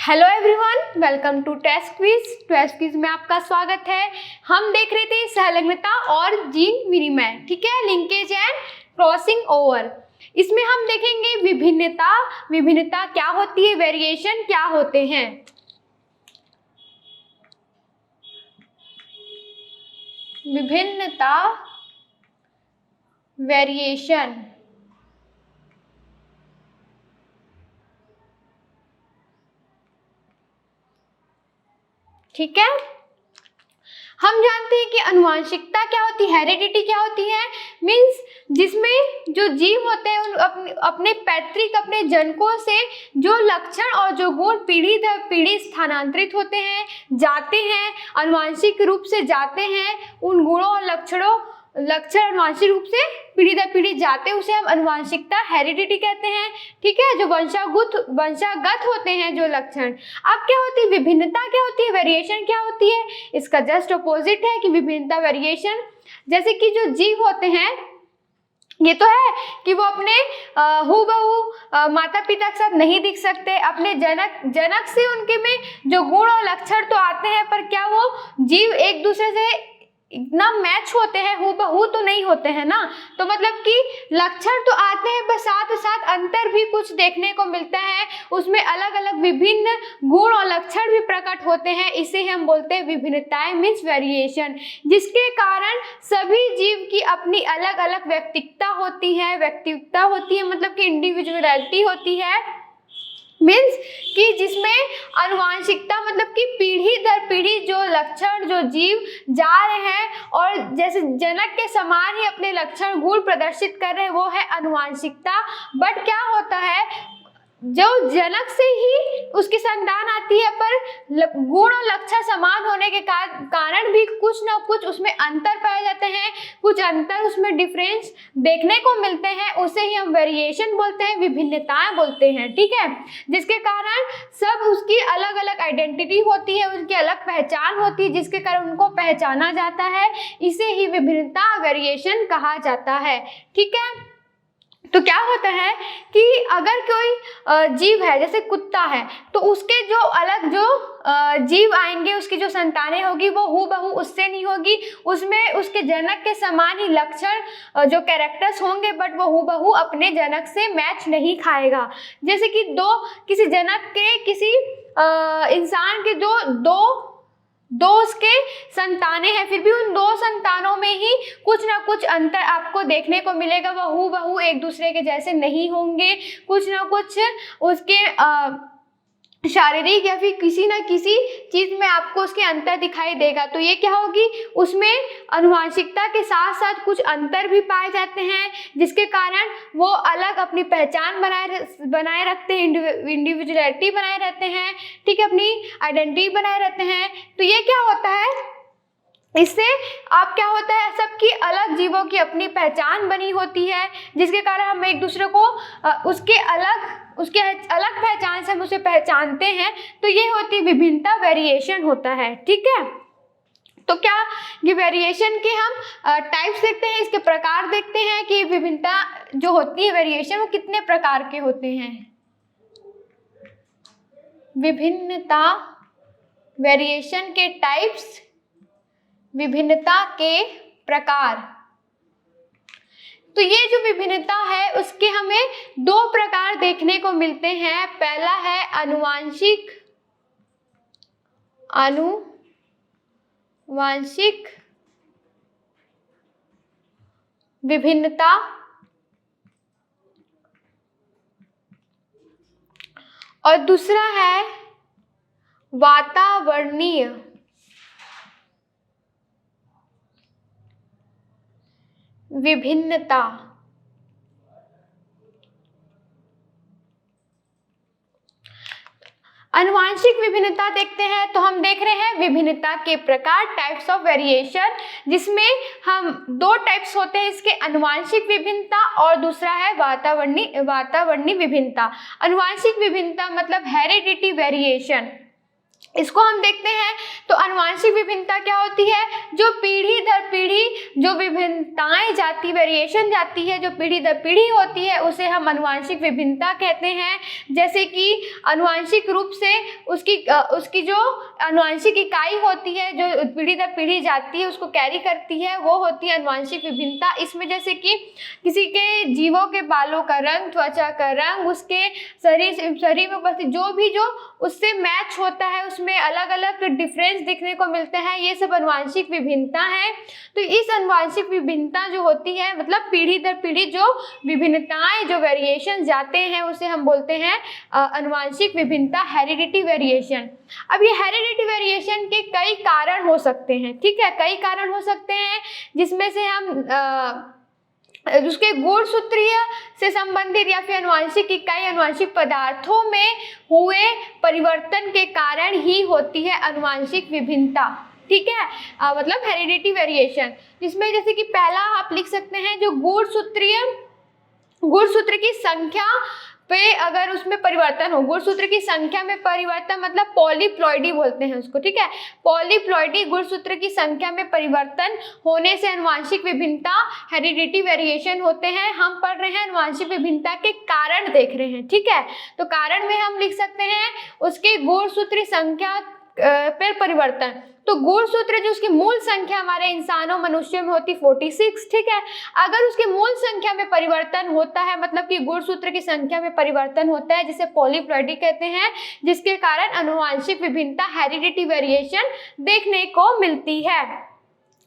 Hello everyone, welcome to test quiz में आपका स्वागत है। हम देख रहे थे सहलग्नता और जीन विनिमय, ठीक है, लिंकेज एंड क्रॉसिंग ओवर। इसमें हम देखेंगे विभिन्नता क्या होती है, वेरिएशन क्या होते हैं। विभिन्नता, वेरिएशन, ठीक है। हम जानते हैं कि आनुवंशिकता क्या होती है, हेरिडिटी क्या होती है, मीन्स जिसमें जो जीव होते हैं उन अपने पैतृक, अपने जनकों से जो लक्षण और जो गुण पीढ़ी दर पीढ़ी स्थानांतरित होते हैं, जाते हैं, आनुवंशिक रूप से जाते हैं। उन गुणों और लक्षण आनुवंशिक रूप से पीढ़ी दर पीढ़ी जाते हैं, उसे हम आनुवंशिकता, हेरिडिटी कहते हैं, ठीक है। जो वंशागत होते हैं जो लक्षण। अब क्या होती है विभिन्नता, क्या होती है वेरिएशन, क्या होती है, इसका जस्ट अपोजिट है कि विभिन्नता, वेरिएशन। जैसे कि जो जीव होते हैं, ये तो है कि वो अपने हूबहू माता पिता के साथ नहीं दिख सकते, अपने जनक से उनके में जो गुण और लक्षण तो आते हैं, पर क्या वो जीव एक दूसरे से इतना मैच होते हैं, हूबहू तो नहीं होते हैं ना। तो मतलब कि लक्षण तो आते हैं, पर साथ साथ अंतर भी कुछ देखने को मिलता है, उसमें अलग अलग विभिन्न गुण और लक्षण भी प्रकट होते हैं। इसे हम बोलते हैं विभिन्नताएं, मीन्स वेरिएशन, जिसके कारण सभी जीव की अपनी अलग अलग व्यक्तित्वता होती है, मतलब कि इंडिविजुअलिटी होती है। मीन्स कि जिसमें आनुवंशिकता, मतलब कि पीढ़ी दर पीढ़ी जो लक्षण, जो जीव जा रहे हैं और जैसे जनक के समान ही अपने लक्षण गुण प्रदर्शित कर रहे हैं, वो है आनुवंशिकता। बट क्या होता है, जो जनक से ही उसकी संतान आती है, पर गुण और लक्षण समान होने के कारण भी कुछ ना कुछ उसमें अंतर पाए जाते हैं, कुछ अंतर उसमें डिफरेंस देखने को मिलते हैं, उसे ही हम वेरिएशन बोलते हैं, विभिन्नताएं बोलते हैं, ठीक है। जिसके कारण सब उसकी अलग अलग आइडेंटिटी होती है, उनकी अलग पहचान होती है, जिसके कारण उनको पहचाना जाता है। इसे ही विभिन्नता, वेरिएशन कहा जाता है, ठीक है। तो क्या होता है कि अगर कोई जीव है, जैसे कुत्ता है, तो उसके जो अलग जो जीव आएंगे, उसकी जो संतानें होगी, वो हूबहू उससे नहीं होगी, उसमें उसके जनक के समान ही लक्षण जो कैरेक्टर्स होंगे, बट वो हूबहू अपने जनक से मैच नहीं खाएगा। जैसे कि किसी जनक के किसी इंसान के दो उसके संतानें हैं, फिर भी उन दो संतानों में ही कुछ ना कुछ अंतर आपको देखने को मिलेगा, वह हूबहू एक दूसरे के जैसे नहीं होंगे, कुछ ना कुछ उसके शारीरिक या फिर किसी न किसी चीज में आपको उसके अंतर दिखाई देगा। तो ये क्या होगी, उसमें आनुवंशिकता के साथ साथ कुछ अंतर भी पाए जाते हैं, जिसके कारण वो अलग अपनी पहचान बनाए रखते हैं, इंडिविजुअलिटी बनाए रहते हैं, ठीक है, अपनी आइडेंटिटी बनाए रहते हैं। तो ये क्या होता है, इससे आप क्या होता है, सबकी अलग जीवों की अपनी पहचान बनी होती है, जिसके कारण हम एक दूसरे को उसके अलग पहचान से हम उसे पहचानते हैं। तो ये होती है विभिन्नता, वेरिएशन होता है, ठीक है। तो क्या ये वेरिएशन के हम टाइप्स देखते हैं, इसके प्रकार देखते हैं कि विभिन्नता जो होती है, वेरिएशन, वो कितने प्रकार के होते हैं। विभिन्नता, वेरिएशन के टाइप्स, विभिन्नता के प्रकार। तो ये जो विभिन्नता है, उसके हमें दो प्रकार देखने को मिलते हैं। पहला है आनुवंशिक विभिन्नता, और दूसरा है वातावरणीय विभिन्नता। आनुवंशिक विभिन्नता देखते हैं, तो हम देख रहे हैं विभिन्नता के प्रकार, टाइप्स ऑफ वेरिएशन, जिसमें हम दो टाइप्स होते हैं इसके, आनुवंशिक विभिन्नता और दूसरा है वातावरणीय विभिन्नता। आनुवंशिक विभिन्नता मतलब हेरिडिटी वेरिएशन, इसको हम देखते हैं तो आनुवांशिक विभिन्नता क्या होती है? जो पीढ़ी दर पीढ़ी जो विभिन्नताएं जाती, वेरिएशन जाती है, जो पीढ़ी दर पीढ़ी होती है, उसे हम आनुवांशिक विभिन्नता कहते हैं। जैसे कि आनुवांशिक रूप से उसकी जो आनुवांशिक इकाई होती है, जो पीढ़ी दर पीढ़ी जाती है, उसको कैरी करती है, वो होती है आनुवांशिक विभिन्नता। इसमें जैसे कि किसी के जीवों के बालों का रंग, त्वचा का रंग, उसके शरीर में उपस्थित जो उससे मैच होता है, उसमें अलग अलग डिफरेंस दिखने को मिलते हैं, ये सब आनुवांशिक विभिन्नता है। तो इस आनुवांशिक विभिन्नता जो होती है, मतलब पीढ़ी दर पीढ़ी जो विभिन्नताएं, जो वेरिएशन जाते हैं, उसे हम बोलते हैं आनुवांशिक विभिन्नता, हेरिडिटी वेरिएशन। अब ये हेरिडिटी वेरिएशन के कई कारण हो सकते हैं, ठीक है, कई कारण हो सकते हैं, जिसमें से हम उसके गुणसूत्रीय से संबंधित या फिर आनुवांशिक इकाई, आनुवांशिक पदार्थों में हुए परिवर्तन के कारण ही होती है आनुवांशिक विभिन्नता, ठीक है, मतलब हेरिडिटी वेरिएशन। जिसमें जैसे कि पहला आप लिख सकते हैं, जो गुणसूत्र की संख्या पे अगर उसमें परिवर्तन हो, गुणसूत्र की संख्या में परिवर्तन, मतलब पॉलीप्लॉइडी बोलते हैं उसको, ठीक है, पॉलीप्लॉइडी गुणसूत्र की संख्या में परिवर्तन होने से आनुवांशिक विभिन्नता, हेरिडिटी वेरिएशन होते हैं। हम पढ़ रहे हैं आनुवांशिक विभिन्नता के कारण देख रहे हैं, ठीक है। तो कारण में हम लिख सकते हैं उसके गुणसूत्र संख्या पर परिवर्तन। तो गुणसूत्र जो उसकी मूल संख्या हमारे इंसानों, मनुष्यों में होती 46, ठीक है। अगर उसकी मूल संख्या में परिवर्तन होता है, मतलब कि गुणसूत्र की संख्या में परिवर्तन होता है, जिसे पॉलीप्लॉइडी कहते हैं, जिसके कारण आनुवांशिक विभिन्नता, हेरिडिटी वेरिएशन देखने को मिलती है।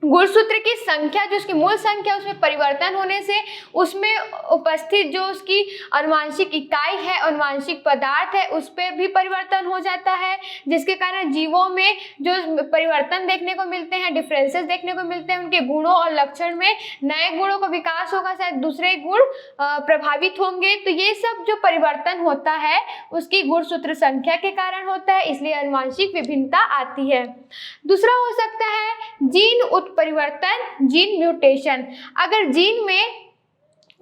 गुणसूत्र की संख्या जो उसकी मूल संख्या, उसमें परिवर्तन होने से उसमें उपस्थित जो उसकी आनुवांशिक इकाई है, आनुवांशिक पदार्थ है, उस पर भी परिवर्तन हो जाता है, जिसके कारण जीवों में जो परिवर्तन देखने को मिलते हैं, डिफरेंसेस देखने को मिलते हैं, उनके गुणों और लक्षण में नए गुणों का विकास होगा, शायद दूसरे गुण प्रभावित होंगे। तो ये सब जो परिवर्तन होता है उसकी गुणसूत्र संख्या के कारण होता है, इसलिए आनुवांशिक विभिन्नता आती है। दूसरा हो सकता है जीन उत्परिवर्तन, जीन म्यूटेशन। अगर जीन में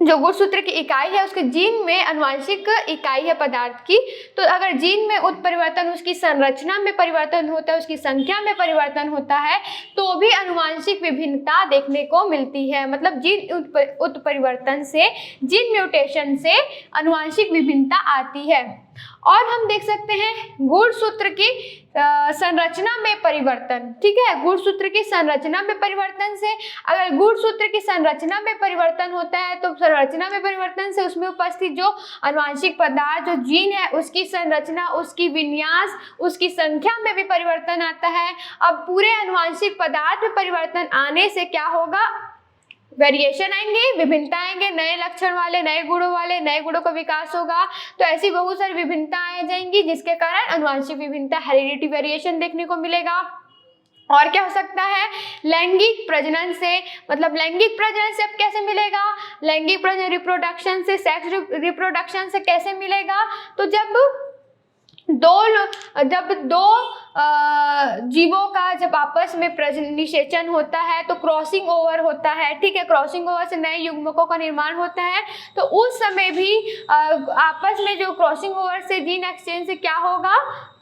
जो गुणसूत्र की इकाई है, उसके जीन में आनुवांशिक इकाई है पदार्थ की, तो अगर जीन में उत्परिवर्तन, उसकी संरचना में परिवर्तन होता है, उसकी संख्या में परिवर्तन होता है, तो भी आनुवांशिक विभिन्नता देखने को मिलती है। मतलब जीन उत्परिवर्तन से, जीन म्यूटेशन से आनुवांशिक विभिन्नता आती है। और हम देख सकते हैं गुणसूत्र की संरचना में परिवर्तन, ठीक है, गुणसूत्र की संरचना में परिवर्तन से, अगर गुणसूत्र की संरचना में परिवर्तन होता है, तो संरचना में परिवर्तन से उसमें उपस्थित जो आनुवांशिक पदार्थ, जो जीन है, उसकी संरचना, उसकी विन्यास, उसकी संख्या में भी परिवर्तन आता है। अब पूरे आनुवांशिक पदार्थ में परिवर्तन आने से क्या होगा? वेरिएशन आएंगे, विभिन्नता आएंगे, नए लक्षण वाले, नए गुणों का विकास होगा। तो ऐसी बहुत सारी विभिन्नता आ जाएंगी, जिसके कारण आनुवांशिक विभिन्नता, हेरिडिटी वेरिएशन देखने को मिलेगा। और क्या हो सकता है? लैंगिक प्रजनन से, मतलब लैंगिक प्रजनन से अब कैसे मिलेगा? लैंगिक प्रजनन रिप्रोडक्शन से, सेक्स रिप्रोडक्शन से कैसे मिलेगा? तो जब दो जीवों का जब आपस में निषेचन होता है, तो क्रॉसिंग ओवर होता है, ठीक है, क्रॉसिंग ओवर से नए युग्मकों का निर्माण होता है। तो उस समय भी आपस में जो क्रॉसिंग ओवर से, जीन एक्सचेंज से क्या होगा?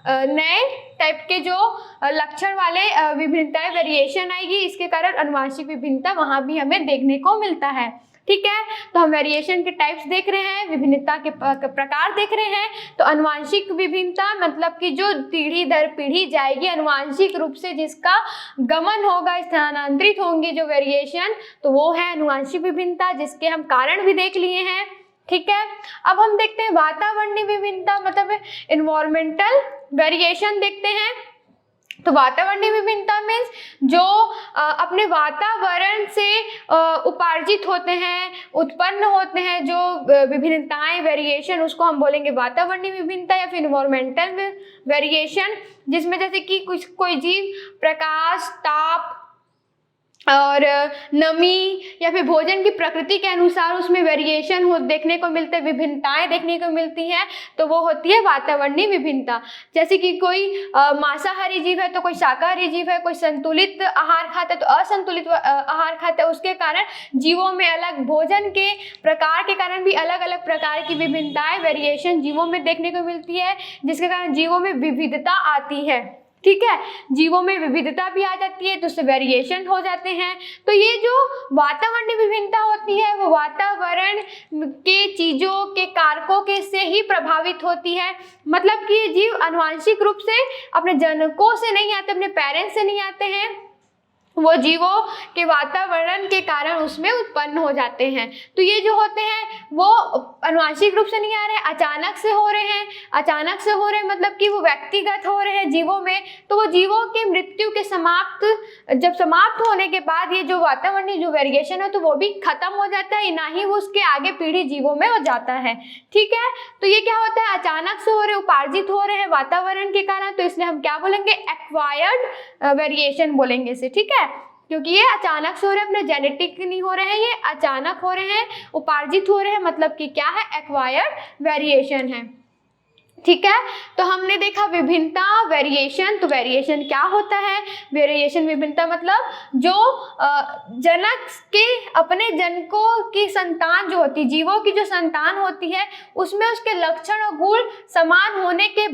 नए टाइप के जो लक्षण वाले विभिन्नताएं, वेरिएशन आएगी। इसके कारण आनुवांशिक विभिन्नता वहाँ भी हमें देखने को मिलता है, ठीक है। तो हम वेरिएशन के टाइप्स देख रहे हैं, विभिन्नता के प्रकार देख रहे हैं। तो आनुवांशिक विभिन्नता मतलब कि जो पीढ़ी दर पीढ़ी जाएगी, आनुवांशिक रूप से जिसका गमन होगा, स्थानांतरित होंगी जो वेरिएशन, तो वो है आनुवांशिक विभिन्नता, जिसके हम कारण भी देख लिए हैं, ठीक है। अब हम देखते हैं वातावरणीय विभिन्नता, मतलब इन्वायरमेंटल वेरिएशन देखते हैं। तो वातावरणीय विभिन्नता मीन्स जो अपने वातावरण से उपार्जित होते हैं, उत्पन्न होते हैं जो विभिन्नताएं, वेरिएशन, उसको हम बोलेंगे वातावरणीय विभिन्नता या फिर इन्वायरमेंटल वेरिएशन। जिसमें जैसे कि कोई जीव प्रकाश, ताप और नमी या फिर भोजन की प्रकृति के अनुसार उसमें वेरिएशन देखने को मिलते हैं, विभिन्नताएं देखने को मिलती हैं, तो वो होती है वातावरणीय विभिन्नता। जैसे कि कोई मांसाहारी जीव है तो कोई शाकाहारी जीव है, कोई संतुलित आहार खाता है तो असंतुलित आहार खाता है, उसके कारण जीवों में अलग, भोजन के प्रकार के कारण भी अलग अलग प्रकार की विभिन्नताएं, वेरिएशन जीवों में देखने को मिलती है, जिसके कारण जीवों में विविधता आती है, ठीक है। जीवों में विविधता भी आ जाती है तो उससे वेरिएशन हो जाते हैं। तो ये जो वातावरणीय विभिन्नता होती है वो वातावरण के चीजों के कारकों के से ही प्रभावित होती है। मतलब कि ये जीव आनुवंशिक रूप से अपने जनकों से नहीं आते, अपने पेरेंट्स से नहीं आते हैं, वो जीवों के वातावरण के कारण उसमें उत्पन्न हो जाते हैं। तो ये जो होते हैं वो आनुवंशिक रूप से नहीं आ रहे, अचानक से हो रहे हैं। अचानक से हो रहे हैं मतलब कि वो व्यक्तिगत हो रहे हैं जीवों में। तो वो जीवों की मृत्यु के जब समाप्त होने के बाद ये जो वातावरणीय जो वेरिएशन है तो वो भी खत्म हो जाता है, ना ही वो उसके आगे पीढ़ी जीवों में हो जाता है। ठीक है। तो ये क्या होता है, अचानक से हो रहे, उपार्जित हो रहे हैं वातावरण के कारण, तो इसलिए हम क्या बोलेंगे, एक्वायर्ड वेरिएशन बोलेंगे इसे। ठीक है, क्योंकि ये अचानक से हो रहे हैं, अपने जेनेटिक नहीं हो रहे हैं, ये अचानक हो रहे हैं, उपार्जित हो रहे हैं, मतलब कि क्या है, एक्वायर्ड वेरिएशन है। ठीक है। तो हमने देखा विभिन्नता, वेरिएशन। तो वेरिएशन क्या होता है, वेरिएशन विभिन्नता मतलब जो जनक के अपने जनकों की संतान जो होती, जीवों की जो संतान होती है उसमें उसके लक्षण और गुण समान होने के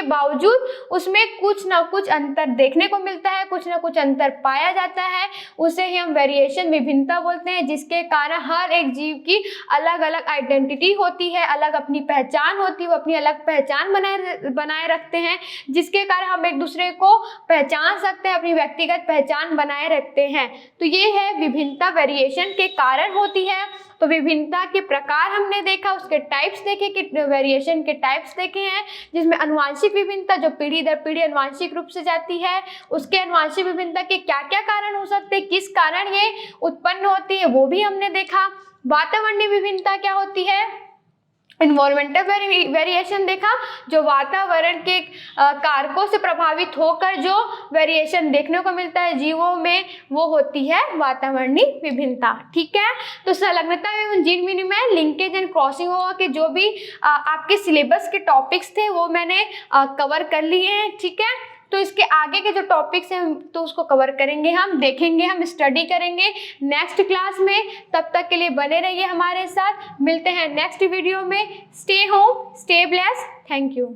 बावजूद उसमें कुछ ना कुछ अंतर देखने को मिलता है, कुछ ना कुछ अंतर पाया जाता है, उसे ही हम वेरिएशन विभिन्नता बोलते हैं। जिसके कारण हर एक जीव की अलग अलग आइडेंटिटी होती है, अलग अपनी पहचान होती है, वो अपनी अलग पहचान बनाए रखते हैं, जिसके कारण हम एक दूसरे को पहचान सकते हैं, अपनी व्यक्तिगत पहचान बनाए रखते हैं। तो ये है विभिन्नता, वेरिएशन के कारण होती है। तो विभिन्नता के प्रकार हमने देखा, उसके टाइप्स देखे कि वेरिएशन के टाइप्स देखे हैं, जिसमें आनुवंशिक विभिन्नता जो पीढ़ी दर पीढ़ी आनुवंशिक रूप से जाती है, उसके आनुवंशिक विभिन्नता के क्या क्या कारण हो सकते हैं, किस कारण ये उत्पन्न होती है, वो भी हमने देखा। वातावरणीय विभिन्नता क्या होती है, इन्वायरमेंटल वेरिएशन देखा, जो वातावरण के कारकों से प्रभावित होकर जो वेरिएशन देखने को मिलता है जीवों में, वो होती है वातावरणीय विभिन्नता। ठीक है। तो संलग्नता एवं जीन विनिमय, लिंकेज एंड क्रॉसिंग ओवर के जो भी आपके सिलेबस के टॉपिक्स थे वो मैंने कवर कर लिए हैं। ठीक है। तो इसके आगे के जो टॉपिक्स हैं तो उसको कवर करेंगे, हम देखेंगे, हम स्टडी करेंगे नेक्स्ट क्लास में। तब तक के लिए बने रहिए हमारे साथ, मिलते हैं नेक्स्ट वीडियो में। Stay home, stay blessed, thank you.